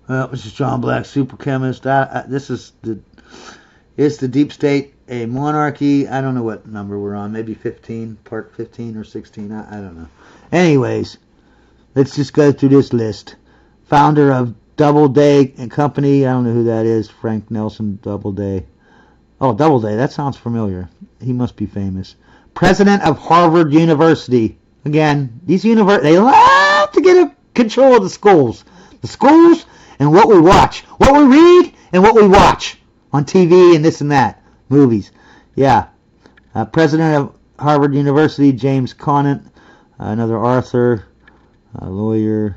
This is John Black, super chemist. It's the deep state, a monarchy. I don't know what number we're on. Maybe 15, part 15 or 16. I don't know. Anyways, let's just go through this list. Founder of Doubleday and Company. I don't know who that is. Frank Nelson Doubleday. Oh, Doubleday. That sounds familiar. He must be famous. President of Harvard University. Again, they love to get control of the schools. The schools and what we watch. What we read and what we watch on TV and this and that. Movies. Yeah. President of Harvard University, James Conant. Another author, lawyer.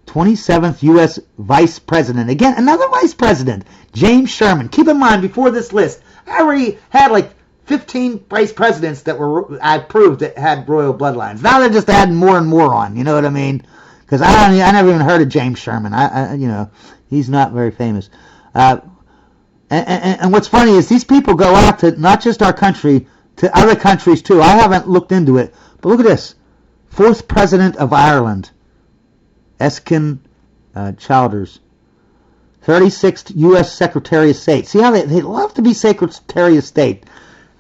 27th U.S. Vice President. Again, another Vice President. James Sherman. Keep in mind, before this list, I already had like 15 vice presidents that I proved that had royal bloodlines. Now they're just adding more and more on. You know what I mean? Because I never even heard of James Sherman. He's not very famous. And what's funny is these people go out to not just our country, to other countries too. I haven't looked into it, but look at this. 4th President of Ireland, Eskin Childers. 36th U.S. Secretary of State. See how they love to be Secretary of State.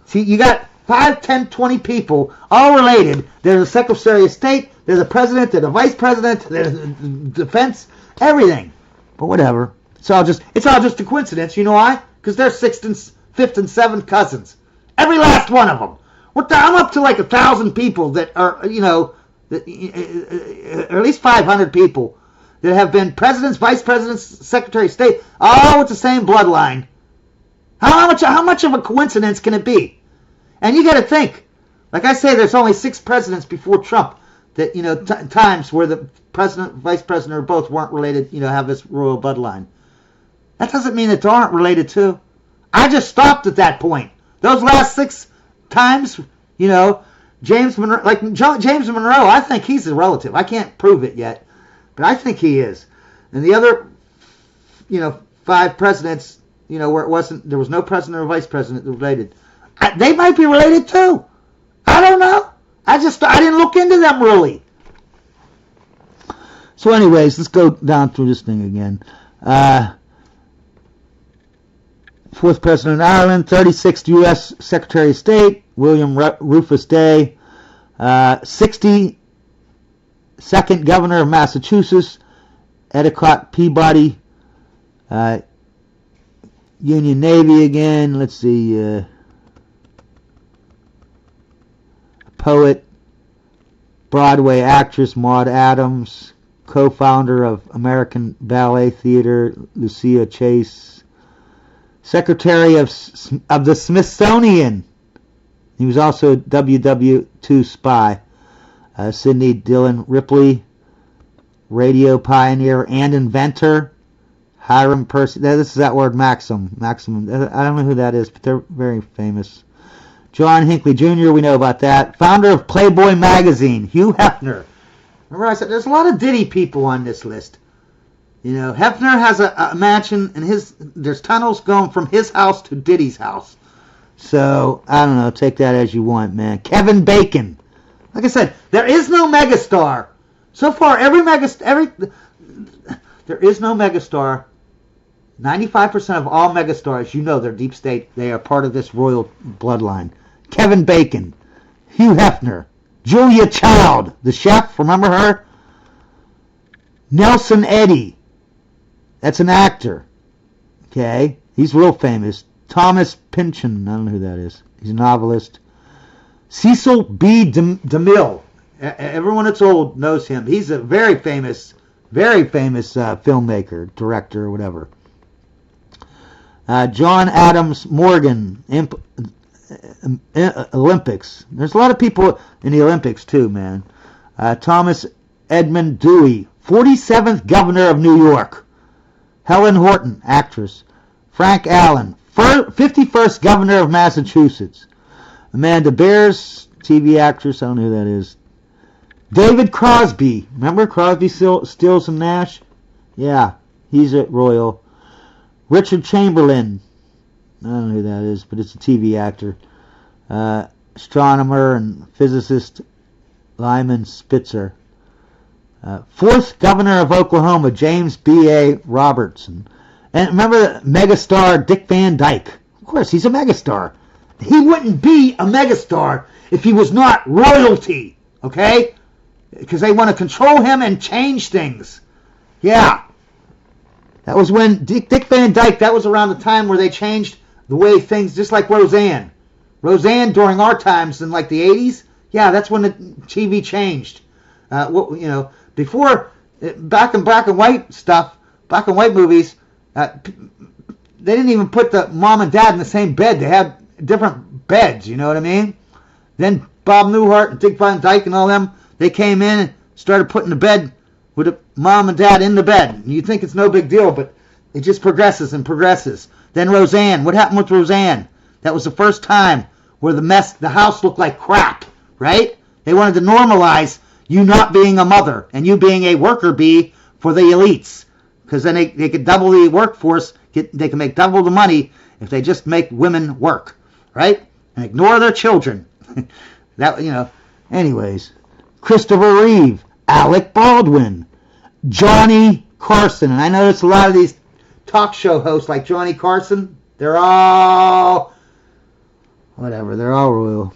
See, you got 5, 10, 20 people, all related. They're the Secretary of State, they're the President, they're the Vice President, they're the Defense, everything. But whatever. It's all just a coincidence. You know why? Because they're 6th and 5th and 7th cousins. Every last one of them. I'm up to like 1,000 people that are, or at least 500 people that have been presidents, vice presidents, secretary of state, all with the same bloodline. How much of a coincidence can it be? And you got to think, like I say, there's only 6 presidents before Trump that, times where the president, vice president, or both weren't related, have this royal bloodline. That doesn't mean that they aren't related too. I just stopped at that point. Those last 6 times, James Monroe, James Monroe, I think he's a relative. I can't prove it yet, but I think he is. And the other, 5 presidents, where there was no president or vice president related. They might be related too. I don't know. I didn't look into them really. So anyways, let's go down through this thing again. 4th President of Ireland, 36th U.S. Secretary of State, William Rufus Day, 62nd Governor of Massachusetts, Endicott Peabody, Union Navy again, let's see, poet, Broadway actress Maude Adams, co-founder of American Ballet Theater, Lucia Chase, Secretary of the Smithsonian. He was also a WW2 spy. Sidney Dillon Ripley, radio pioneer and inventor. Hiram Percy. This is that word Maxim. I don't know who that is, but they're very famous. John Hinckley Jr., we know about that. Founder of Playboy magazine. Hugh Hefner. Remember I said there's a lot of Diddy people on this list. Hefner has a mansion, and there's tunnels going from his house to Diddy's house. So, I don't know, take that as you want, man. Kevin Bacon. Like I said, there is no megastar. So far, there is no megastar. 95% of all megastars, they're deep state. They are part of this royal bloodline. Kevin Bacon. Hugh Hefner. Julia Child, the chef, remember her? Nelson Eddy. That's an actor. Okay? He's real famous. Thomas Pynchon. I don't know who that is. He's a novelist. Cecil B. DeMille. Everyone that's old knows him. He's a very famous filmmaker, director, or whatever. John Adams Morgan. Olympics. There's a lot of people in the Olympics too, man. Thomas Edmund Dewey. 47th Governor of New York. Helen Horton, actress. Frank Allen, 51st Governor of Massachusetts. Amanda Bears, TV actress, I don't know who that is. David Crosby, remember Crosby, Stills and Nash? Yeah, he's at Royal. Richard Chamberlain, I don't know who that is, but it's a TV actor. Astronomer and physicist Lyman Spitzer. Fourth governor of Oklahoma, James B.A. Robertson. And remember megastar Dick Van Dyke? Of course, he's a megastar. He wouldn't be a megastar if he was not royalty, okay? Because they want to control him and change things. Yeah. That was when Dick Van Dyke, that was around the time where they changed the way things, just like Roseanne. Roseanne during our times in like the 80s, yeah, that's when the TV changed. Before, back in black and white stuff, black and white movies, they didn't even put the mom and dad in the same bed. They had different beds, you know what I mean? Then Bob Newhart and Dick Van Dyke and all them, they came in and started putting the bed with the mom and dad in the bed. And you think it's no big deal, but it just progresses and progresses. Then Roseanne. What happened with Roseanne? That was the first time where the house looked like crap, right? They wanted to normalize you not being a mother and you being a worker bee for the elites. Because then they could double the workforce, they can make double the money if they just make women work, right? And ignore their children. Anyways. Christopher Reeve, Alec Baldwin, Johnny Carson. And I notice a lot of these talk show hosts like Johnny Carson, they're all whatever, they're all royal.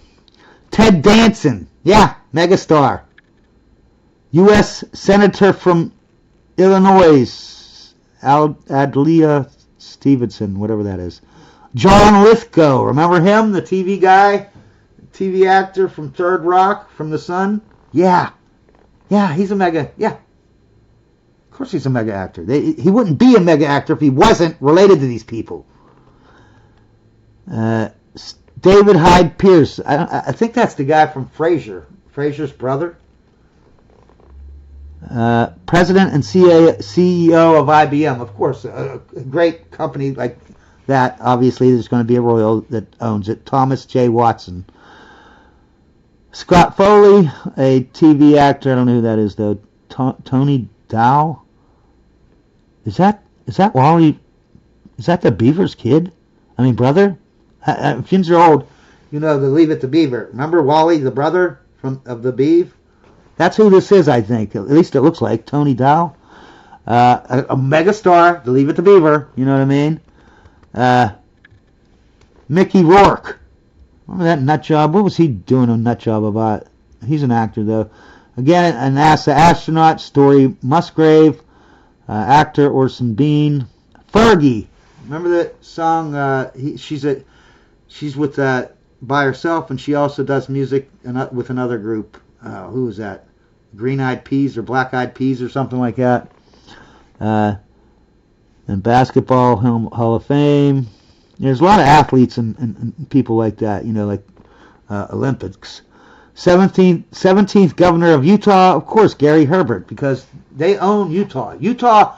Ted Danson, yeah, megastar. U.S. Senator from Illinois, Adlai Stevenson, whatever that is. John Lithgow, remember him, the TV guy, TV actor from Third Rock, from The Sun? Yeah, he's a mega, yeah. Of course he's a mega actor. He wouldn't be a mega actor if he wasn't related to these people. David Hyde Pierce. I think that's the guy from Frasier. Frasier's brother. President and CEO of IBM. Of course, a great company like that. Obviously, there's going to be a royal that owns it. Thomas J. Watson. Scott Foley, a TV actor. I don't know who that is, though. Tony Dow. Is that Wally? Is that the Beaver's kid? I mean, brother? If you're old, you know the Leave It to Beaver. Remember Wally, the brother of the Beav? That's who this is, I think. At least it looks like. Tony Dow. A megastar, the Leave It to Beaver. You know what I mean? Mickey Rourke. Remember that nut job? What was he doing a nut job about? He's an actor, though. Again, a NASA astronaut. Story Musgrave. Actor Orson Bean. Fergie. Remember that song? She's with by herself, and she also does music with another group. Who is that? Green Eyed Peas or Black Eyed Peas or something like that. And Basketball Hall of Fame. There's a lot of athletes and people like that, like Olympics. 17th governor of Utah, of course, Gary Herbert, because they own Utah. Utah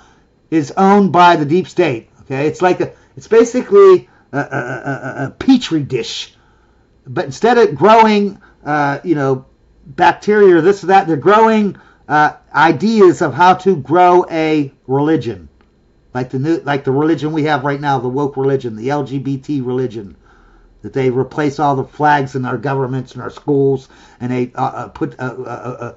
is owned by the deep state. Okay, it's basically a petri dish, but instead of growing, bacteria or this or that, they're growing ideas of how to grow a religion, like the religion we have right now, the woke religion, the LGBT religion, that they replace all the flags in our governments and our schools, and they put a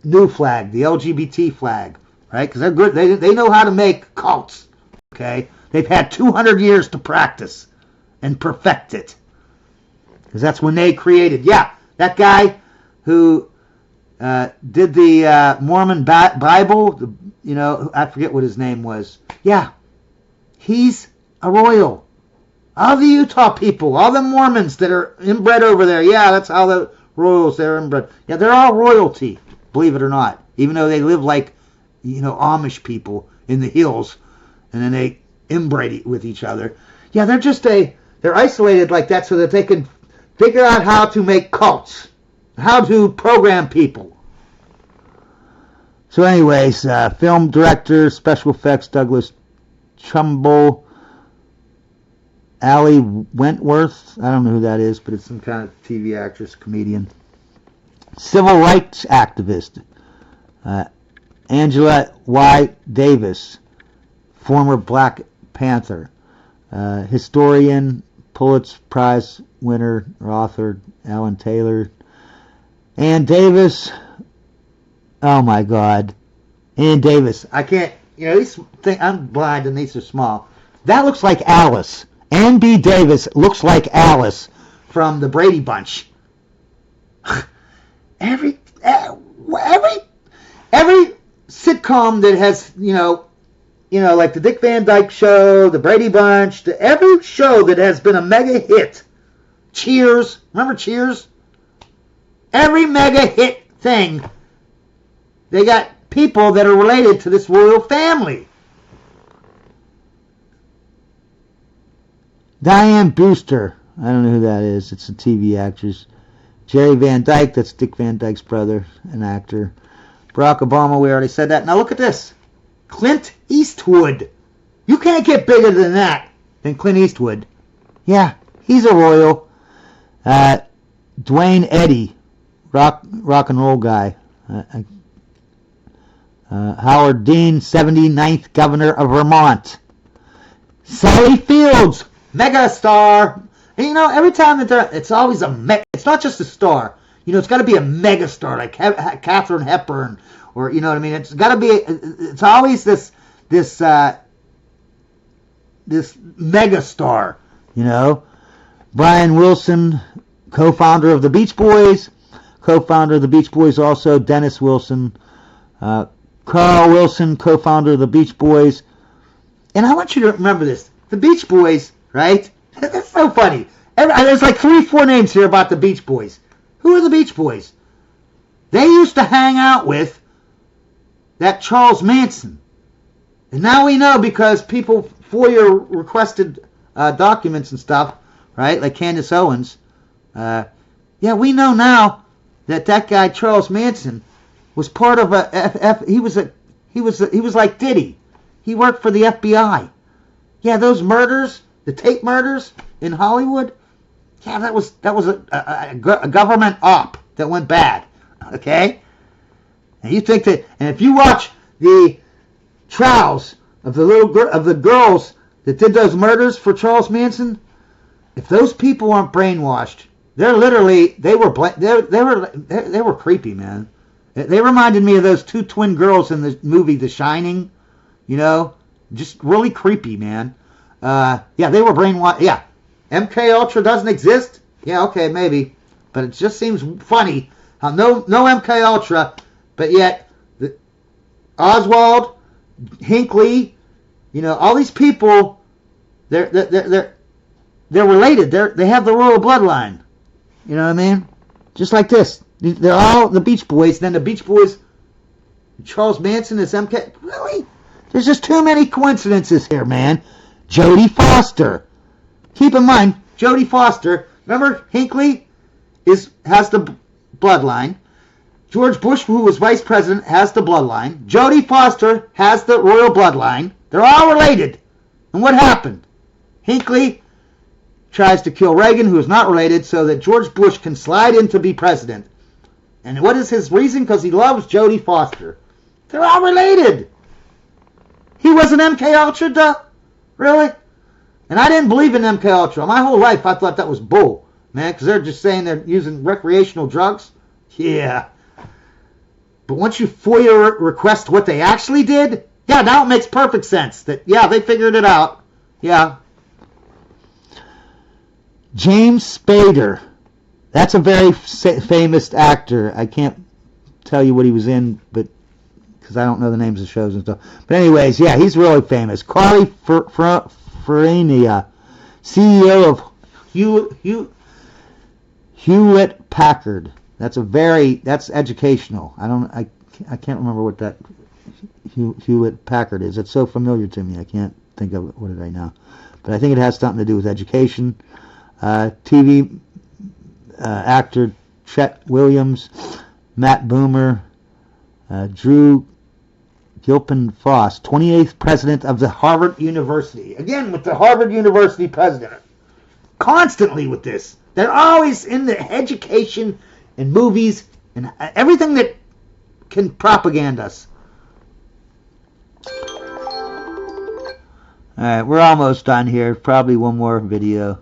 new flag, the LGBT flag, right? Because they're good. They know how to make cults. Okay, they've had 200 years to practice and perfect it, because that's when they created. Yeah, that guy who did the Mormon Bible, I forget what his name was. Yeah, he's a royal. All the Utah people, all the Mormons that are inbred over there, yeah, that's how the royals, they're inbred. Yeah, they're all royalty, believe it or not, even though they live like, Amish people in the hills, and then they inbred with each other. Yeah, they're isolated like that so that they can figure out how to make cults, how to program people. So anyways, film director, special effects, Douglas Trumbull. Allie Wentworth, I don't know who that is, but it's some kind of TV actress, comedian. Civil rights activist, Angela Y. Davis, former Black Panther, historian, Pulitzer Prize winner, or author, Alan Taylor. Ann Davis, Oh my God. Ann Davis. I can't, these things, I'm blind and these are small. That looks like Alice. Ann B. Davis looks like Alice from the Brady Bunch. every sitcom that has, like the Dick Van Dyke Show, the Brady Bunch, every show that has been a mega hit. Cheers. Remember Cheers? Every mega hit thing, they got people that are related to this royal family. Diane Brewster. I don't know who that is. It's a TV actress. Jerry Van Dyke. That's Dick Van Dyke's brother, an actor. Barack Obama. We already said that. Now look at this. Clint Eastwood. You can't get bigger than that, than Clint Eastwood. Yeah, he's a royal. Dwayne Eddy. Rock and roll guy. Howard Dean, 79th governor of Vermont. Sally Fields, mega star. And every time that it's always it's not just a star. It's got to be a mega star, like Katharine Hepburn, or you know what I mean. It's got to be. It's always this mega star. Brian Wilson, co-founder of the Beach Boys. Co-founder of the Beach Boys also, Dennis Wilson. Carl Wilson, co-founder of the Beach Boys. And I want you to remember this. The Beach Boys, right? That's so funny. There's like 3-4 names here about the Beach Boys. Who are the Beach Boys? They used to hang out with that Charles Manson. And now we know because people FOIA requested documents and stuff, right? Like Candace Owens. Yeah, we know now that guy Charles Manson was part of he was like Diddy. He worked for the FBI. Yeah, those murders, the tape murders in Hollywood. Yeah, that was a government op that went bad. Okay, and you think that, and if you watch the trials of the girls that did those murders for Charles Manson, if those people aren't brainwashed, they were creepy, man. They reminded me of those two twin girls in the movie The Shining. Just really creepy, man. Yeah, they were brainwashed. Yeah, MK Ultra doesn't exist. Yeah, okay, maybe, but it just seems funny how no MK Ultra, but yet Oswald, Hinckley, all these people, they're related. They have the royal bloodline. You know what I mean? Just like this. They're all the Beach Boys. Then the Beach Boys, Charles Manson is MK. Really? There's just too many coincidences here, man. Jodie Foster. Keep in mind, Jodie Foster. Remember, Hinckley has the bloodline. George Bush, who was vice president, has the bloodline. Jodie Foster has the royal bloodline. They're all related. And what happened? Hinckley tries to kill Reagan, who is not related, so that George Bush can slide in to be president. And what is his reason? Because he loves Jodie Foster. They're all related. He was an MK Ultra, duh? Really? And I didn't believe in MK Ultra. My whole life I thought that was bull, man, because they're just saying they're using recreational drugs. Yeah. But once you FOIA request what they actually did, yeah, now it makes perfect sense. That, yeah, they figured it out. Yeah. James Spader. That's a very famous actor. I can't tell you what he was in, but because I don't know the names of shows and stuff. But anyways, yeah, he's really famous. Carly Fiorina, CEO of Hewlett Packard. That's educational. I can't remember what that Hewlett Packard is. It's so familiar to me. I can't think of it. What did I know? But I think it has something to do with education. TV actor Chet Williams, Matt Boomer, Drew Gilpin Foss, 28th president of the Harvard University. Again, with the Harvard University president. Constantly with this. They're always in the education and movies and everything that can propaganda us. Alright, we're almost done here. Probably one more video.